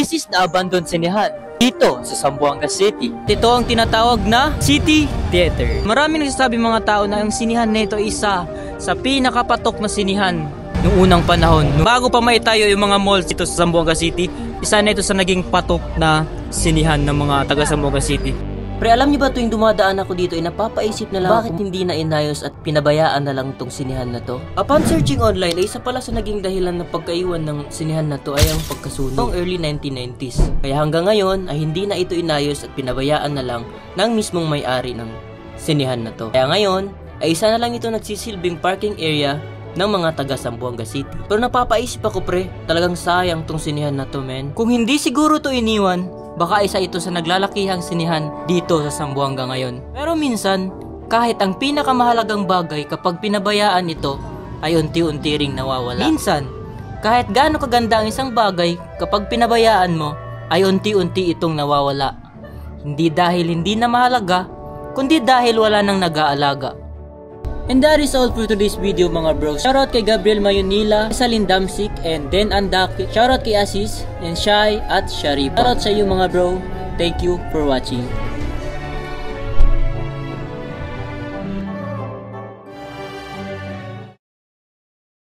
This is the abandoned sinihan dito sa Zamboanga City. Ito ang tinatawag na City Theater. Maraming nagsasabi mga tao na ang sinihan nito isa sa pinakapatok na sinihan noong unang panahon. Bago pa maitayo yung mga malls dito sa Zamboanga City, isa na ito sa naging patok na sinihan ng mga taga Zamboanga City. Pre, alam niyo ba tuwing dumadaan ako dito ay napapaisip na lang bakit hindi na inayos at pinabayaan na lang tong sinihan na to? Upon searching online ay isa pala sa naging dahilan ng pagkaiwan ng sinihan na to ay ang pagkasunog noong early 1990s. Kaya hanggang ngayon ay hindi na ito inayos at pinabayaan na lang ng mismong may-ari ng sinihan na to. Kaya ngayon ay isa na lang ito nagsisilbing parking area ng mga taga Zamboanga City. Pero napapaisip ako pre, talagang sayang tong sinihan na to men. Kung hindi siguro to iniwan, baka isa ito sa naglalakihang sinihan dito sa Zamboanga ngayon. Pero minsan, kahit ang pinakamahalagang bagay kapag pinabayaan ito ay unti-unti ring nawawala. Minsan, kahit gaano kaganda ang isang bagay kapag pinabayaan mo ay unti-unti itong nawawala. Hindi dahil hindi na mahalaga, kundi dahil wala nang nag-aalaga. And that is all for today's video mga bros. Shoutout kay Gabriel Mayonila, Salin Damsik, and Den Andaki. Shoutout kay Asis, and Shai at Sharipa. Shoutout sa iyo mga bro. Thank you for watching.